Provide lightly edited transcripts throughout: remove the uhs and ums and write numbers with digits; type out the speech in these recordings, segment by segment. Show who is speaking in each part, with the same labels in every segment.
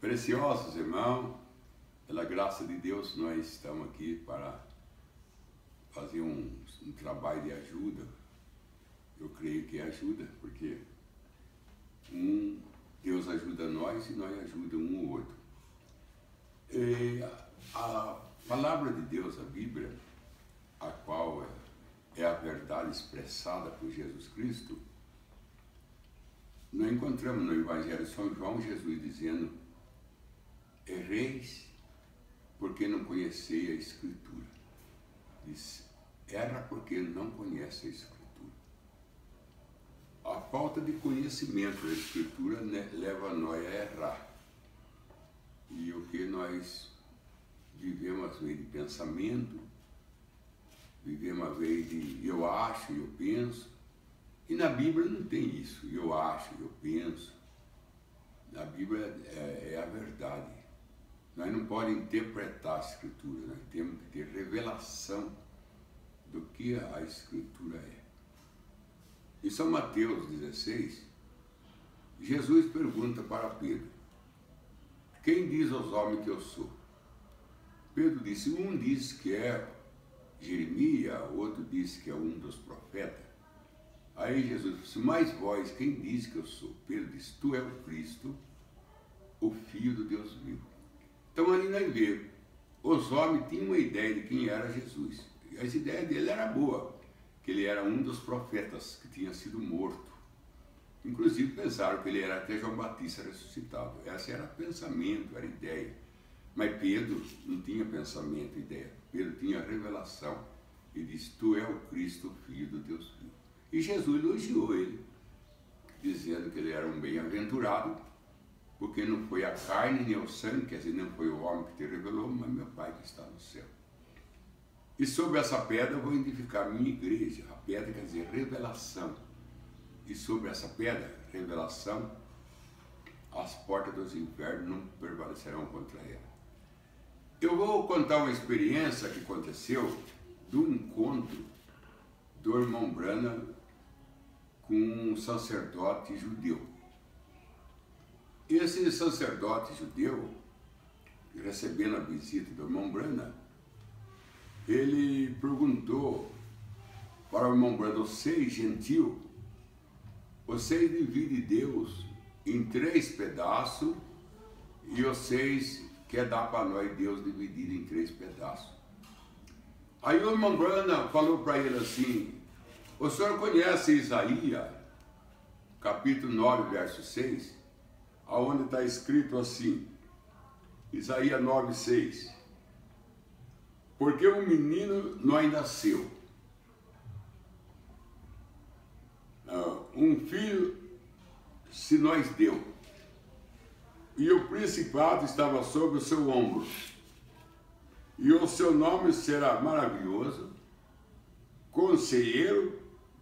Speaker 1: Preciosos irmãos, pela graça de Deus, nós estamos aqui para fazer um trabalho de ajuda. Eu creio que é ajuda, porque Deus ajuda nós e nós ajudamos um ao outro. A palavra de Deus, a Bíblia, a qual é a verdade expressada por Jesus Cristo, nós encontramos no Evangelho de São João Jesus dizendo: erreis porque não conheceis a Escritura. Diz, erra porque não conhece a Escritura. A falta de conhecimento da Escritura leva nós a errar. E o que nós vivemos às vezes de pensamento, vivemos às vezes de eu acho, eu penso. E na Bíblia não tem isso, eu acho, eu penso. Na Bíblia é a verdade. Nós não podemos interpretar a Escritura, nós temos que ter revelação do que a Escritura é. Em São Mateus 16, Jesus pergunta para Pedro: quem diz aos homens que eu sou? Pedro disse: um diz que é Jeremias, outro diz que é um dos profetas. Aí Jesus disse: mas vós, quem diz que eu sou? Pedro disse: tu és o Cristo, o Filho do Deus vivo. Então ali nós vemos, os homens tinham uma ideia de quem era Jesus. E as ideias dele eram boas, que ele era um dos profetas que tinha sido morto. Inclusive pensaram que ele era até João Batista ressuscitado. Esse era pensamento, era ideia. Mas Pedro não tinha pensamento, ideia. Pedro tinha revelação. E disse: tu és o Cristo, o Filho do Deus vivo. E Jesus elogiou ele, dizendo que ele era um bem-aventurado, porque não foi a carne nem o sangue, quer dizer, não foi o homem que te revelou, mas meu Pai que está no céu. E sobre essa pedra eu vou edificar a minha igreja. A pedra quer dizer revelação. E sobre essa pedra, revelação, as portas dos infernos não prevalecerão contra ela. Eu vou contar uma experiência que aconteceu do encontro do irmão Branham com um sacerdote judeu. Esse sacerdote judeu, recebendo a visita do irmão Branham, ele perguntou para o irmão Branham: vocês, gentil, vocês dividem Deus em 3 pedaços e vocês querem dar para nós Deus dividido em 3 pedaços. Aí o irmão Branham falou para ele assim: o senhor conhece Isaías, capítulo 9, verso 6? Onde está escrito assim, Isaías 9, 6. Porque um menino nós nasceu, um filho se nos deu, e o principado estava sobre o seu ombro, e o seu nome será maravilhoso, Conselheiro,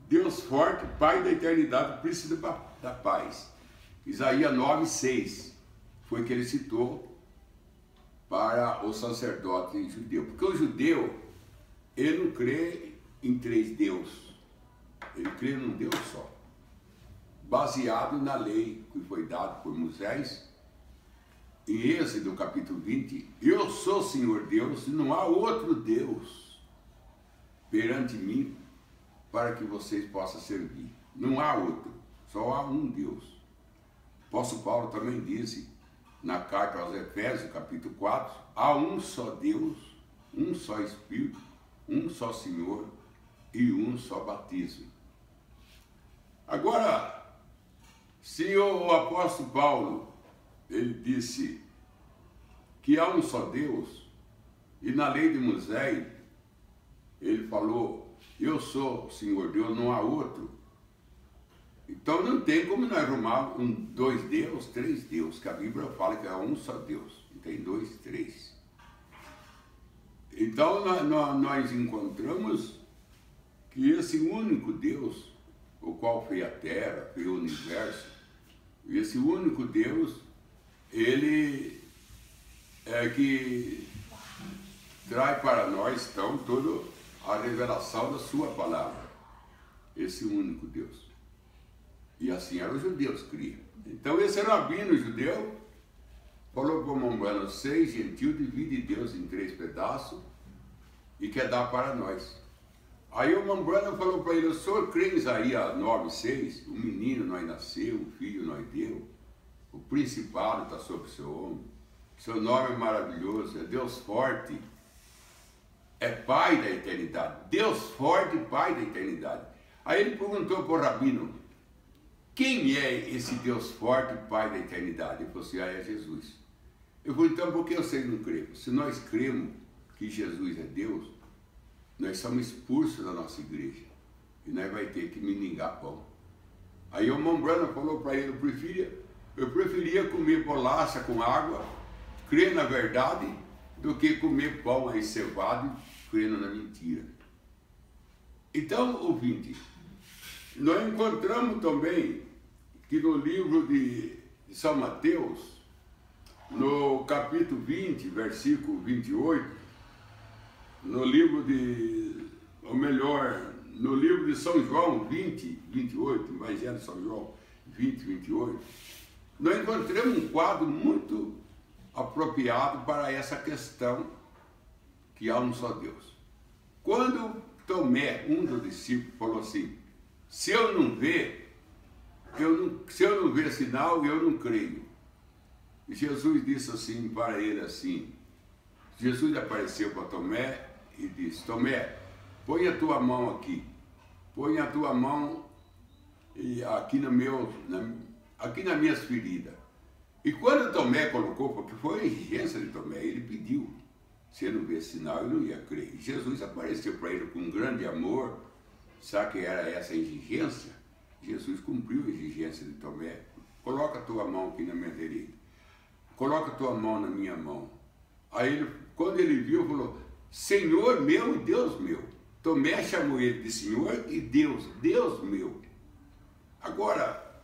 Speaker 1: Deus forte, Pai da eternidade, Príncipe da paz. Isaías 9, 6 foi que ele citou para o sacerdote judeu. Porque o judeu, ele não crê em 3 deuses, ele crê num Deus só, baseado na lei que foi dada por Moisés. Em Êxodo capítulo 20, eu sou Senhor Deus, e não há outro Deus perante mim para que vocês possam servir. Não há outro, só há um Deus. O apóstolo Paulo também disse, na carta aos Efésios, capítulo 4, há um só Deus, um só Espírito, um só Senhor e um só batismo. Agora, se o apóstolo Paulo, ele disse que há um só Deus, e na lei de Moisés, ele falou, eu sou o Senhor Deus, não há outro. Então não tem como nós arrumar 2 deuses, 3 deuses, que a Bíblia fala que é um só Deus, não tem 2, 3. Então nós encontramos que esse único Deus, o qual fez a terra, fez o universo, esse único Deus, ele é que traz para nós então toda a revelação da sua palavra, esse único Deus. E assim eram os judeus criam. Então esse rabino judeu falou para o Mombrano, 6, gentil, divide Deus em 3 pedaços e quer dar para nós. Aí o Mombrano falou para ele, o senhor crê em Isaías 9:6? O menino nós nasceu, o filho nós deu, o principado está sobre o seu ombro, seu nome é maravilhoso, é Deus forte, é Pai da eternidade, Deus forte, Pai da eternidade. Aí ele perguntou para o rabino, quem é esse Deus forte, Pai da eternidade? Ele falou assim, é Jesus. Eu falei, então por que vocês não creem? Se nós cremos que Jesus é Deus, nós somos expulsos da nossa igreja e nós vamos ter que meningar pão. Aí o Mombrano falou para ele, eu preferia comer bolacha com água, crer na verdade, do que comer pão aí cevado, crendo na mentira. Então, ouvinte, nós encontramos também que no livro de São Mateus, no capítulo 20, versículo 28, no livro no livro de São João 20, 28, Evangelho de São João 20, 28, nós encontramos um quadro muito apropriado para essa questão que há um só Deus. Quando Tomé, um dos discípulos, falou assim, se eu não ver sinal, eu não creio. E Jesus disse assim para ele assim, Jesus apareceu para Tomé e disse, Tomé, põe a tua mão aqui, põe a tua mão aqui nas minhas feridas. E quando Tomé colocou, porque foi a exigência de Tomé, ele pediu, se ele não vê sinal, ele não ia crer. E Jesus apareceu para ele com um grande amor, sabe que era essa exigência? Jesus cumpriu a exigência de Tomé. Coloca a tua mão aqui na minha ferida. Coloca a tua mão na minha mão. Aí, quando ele viu, falou, Senhor meu e Deus meu. Tomé chamou ele de Senhor e Deus, Deus meu. Agora,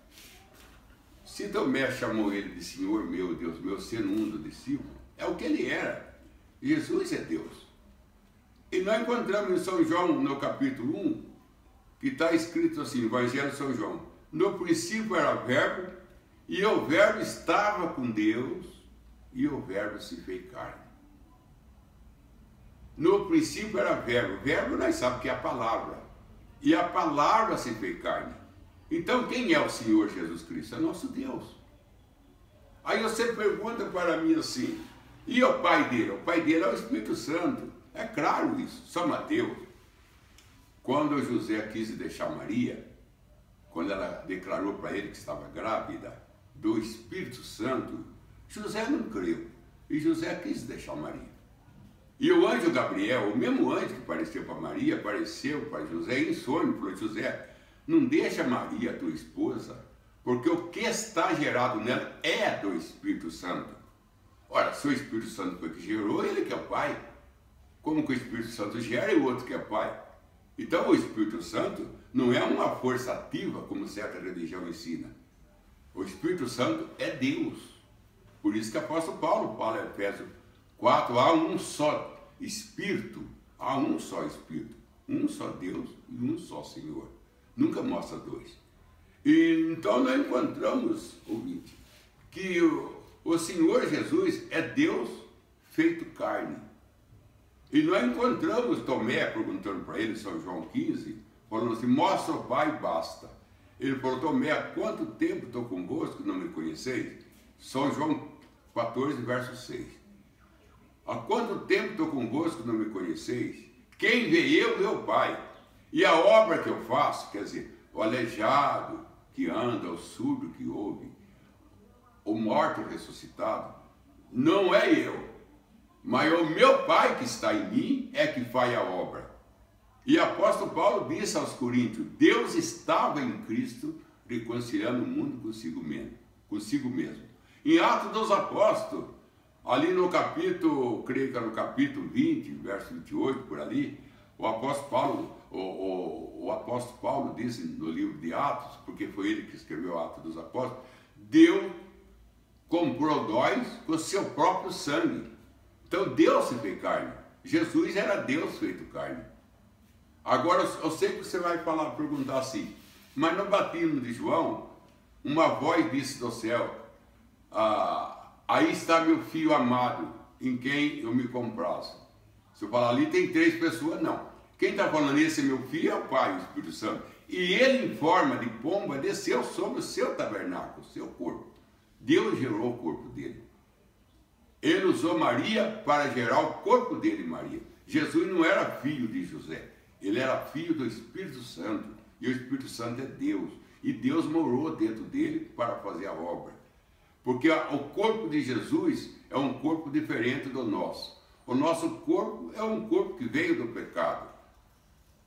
Speaker 1: se Tomé chamou ele de Senhor meu e Deus meu, sendo um dos discípulos, é o que ele era. Jesus é Deus. E nós encontramos em São João, no capítulo 1, que está escrito assim, Evangelho de São João, no princípio era verbo, e o verbo estava com Deus, e o verbo se fez carne. No princípio era verbo, verbo nós sabemos que é a palavra, e a palavra se fez carne. Então quem é o Senhor Jesus Cristo? É nosso Deus. Aí você pergunta para mim assim, e o pai dele? O pai dele é o Espírito Santo. É claro isso. São Mateus, quando José quis deixar Maria, quando ela declarou para ele que estava grávida do Espírito Santo, José não creu. E José quis deixar Maria. E o anjo Gabriel, o mesmo anjo que apareceu para Maria, apareceu para José em sonho, falou, José, não deixa Maria, tua esposa, porque o que está gerado nela é do Espírito Santo. Ora, se o Espírito Santo foi que gerou, ele que é o Pai. Como que o Espírito Santo gera e o outro que é Pai? Então o Espírito Santo não é uma força ativa, como certa religião ensina. O Espírito Santo é Deus. Por isso que o apóstolo Paulo fala em Efésios 4, há um só Espírito, há um só Espírito, um só Deus e um só Senhor. Nunca mostra dois. E então nós encontramos, ouvinte, que o Senhor Jesus é Deus feito carne. E nós encontramos Tomé perguntando para ele, São João 15, falando assim, mostra o Pai e basta. Ele falou, Tomé, há quanto tempo estou convosco que não me conheceis? São João 14, verso 6. Há quanto tempo estou convosco que não me conheceis? Quem vê eu, meu Pai. E a obra que eu faço, quer dizer, o aleijado que anda, o surdo que ouve, o morto ressuscitado, não é eu, mas o meu Pai que está em mim é que faz a obra. E o apóstolo Paulo disse aos Coríntios, Deus estava em Cristo reconciliando o mundo consigo mesmo. Em Atos dos Apóstolos, ali no capítulo, creio que é no capítulo 20, verso 28, por ali, o apóstolo Paulo disse no livro de Atos, porque foi ele que escreveu Atos dos Apóstolos, Deus comprou nós com seu próprio sangue. Então Deus se fez carne. Jesus era Deus feito carne. Agora eu sei que você vai perguntar assim, mas no batismo de João, uma voz disse do céu, aí está meu filho amado, em quem eu me comprazo. Se eu falar ali, tem 3 pessoas, não. Quem está falando esse é meu filho é o Pai, o Espírito Santo. E ele, em forma de pomba, desceu sobre o seu tabernáculo, o seu corpo. Deus gerou o corpo dele. Ele usou Maria para gerar o corpo dele, Maria. Jesus não era filho de José, ele era filho do Espírito Santo. E o Espírito Santo é Deus. E Deus morou dentro dele para fazer a obra. Porque o corpo de Jesus é um corpo diferente do nosso. O nosso corpo é um corpo que veio do pecado.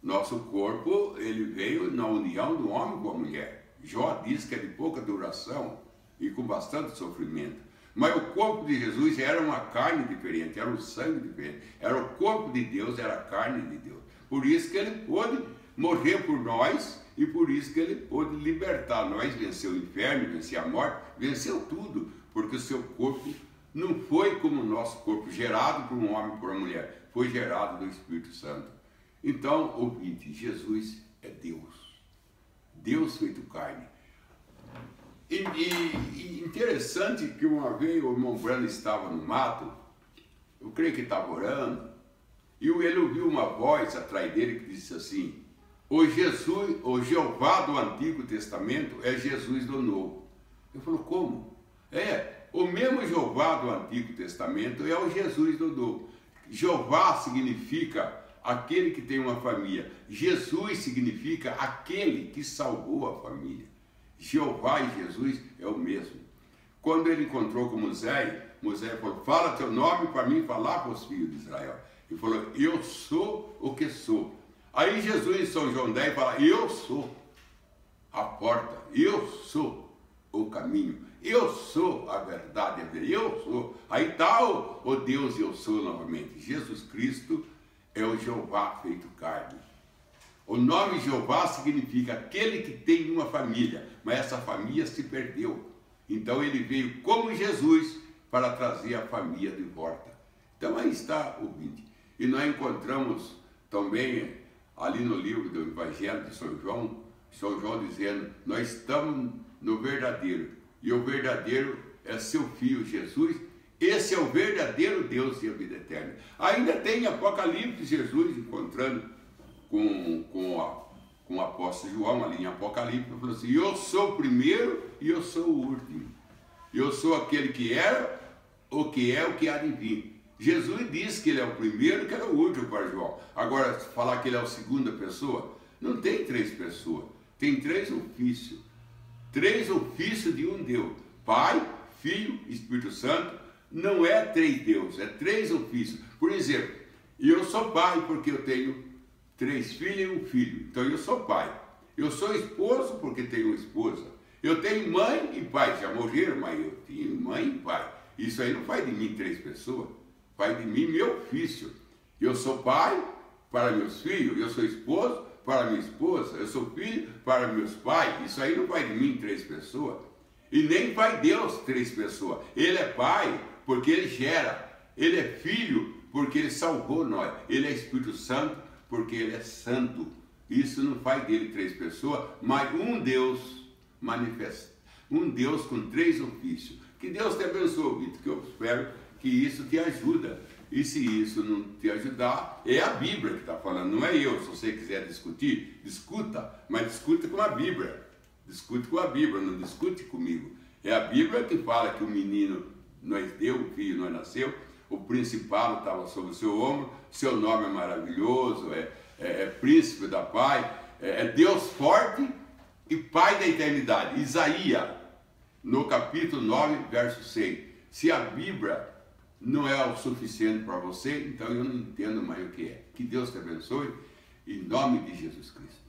Speaker 1: Nosso corpo, ele veio na união do homem com a mulher. Jó diz que é de pouca duração e com bastante sofrimento. Mas o corpo de Jesus era uma carne diferente, era um sangue diferente. Era o corpo de Deus, era a carne de Deus. Por isso que ele pôde morrer por nós e por isso que ele pôde libertar nós, venceu o inferno, venceu a morte, venceu tudo. Porque o seu corpo não foi como o nosso corpo, gerado por um homem e por uma mulher. Foi gerado do Espírito Santo. Então, ouvinte, Jesus é Deus. Deus feito carne. E interessante que uma vez o irmão Brano estava no mato, eu creio que estava orando, e ele ouviu uma voz atrás dele que disse assim: o Jeová do Antigo Testamento é Jesus do Novo. Eu falo, como? O mesmo Jeová do Antigo Testamento é o Jesus do Novo. Jeová significa aquele que tem uma família. Jesus significa aquele que salvou a família. Jeová e Jesus é o mesmo. Quando ele encontrou com Moisés, Moisés falou: fala teu nome para mim falar para os filhos de Israel. Ele falou: eu sou o que sou. Aí Jesus em São João 10 fala: eu sou a porta, eu sou o caminho, eu sou a verdade, eu sou. Aí está o Deus eu sou novamente. Jesus Cristo é o Jeová feito carne. O nome Jeová significa aquele que tem uma família, mas essa família se perdeu. Então ele veio como Jesus para trazer a família de volta. Então aí está o vídeo. E nós encontramos também ali no livro do Evangelho de São João dizendo: nós estamos no verdadeiro, e o verdadeiro é seu Filho Jesus. Esse é o verdadeiro Deus e a vida eterna. Ainda tem Apocalipse, Jesus encontrando com o apóstolo João, ali em Apocalipse, ele falou assim: eu sou o primeiro e eu sou o último. Eu sou aquele que era, o que é, o que há de vir. Jesus disse que ele é o primeiro e que era o último para João. Agora, falar que ele é a segunda pessoa, não tem 3 pessoas, tem 3 ofícios. 3 ofícios de um Deus: Pai, Filho, Espírito Santo. Não é 3 deuses, é 3 ofícios. Por exemplo, eu sou pai porque eu tenho 3 filhos e um filho. Então eu sou pai. Eu sou esposo porque tenho uma esposa. Eu tenho mãe e pai. Já morreram, mas eu tenho mãe e pai. Isso aí não faz de mim 3 pessoas. Faz de mim meu ofício. Eu sou pai para meus filhos. Eu sou esposo para minha esposa. Eu sou filho para meus pais. Isso aí não faz de mim 3 pessoas. E nem faz Deus 3 pessoas. Ele é pai porque ele gera. Ele é filho porque ele salvou nós. Ele é Espírito Santo porque ele é santo. Isso não faz dele 3 pessoas, mas um Deus manifesta. Um Deus com 3 ofícios. Que Deus te abençoe, Vitor, que eu espero que isso te ajuda. E se isso não te ajudar, é a Bíblia que está falando, não é eu. Se você quiser discutir, discuta, mas discuta com a Bíblia. Discute com a Bíblia, não discute comigo. É a Bíblia que fala que o menino nós deu, o filho nós nasceu, o principado estava sobre o seu ombro, seu nome é maravilhoso, é príncipe da paz, é Deus forte e Pai da eternidade. Isaías, no capítulo 9, verso 6. Se a Bíblia não é o suficiente para você, então eu não entendo mais o que é. Que Deus te abençoe, em nome de Jesus Cristo.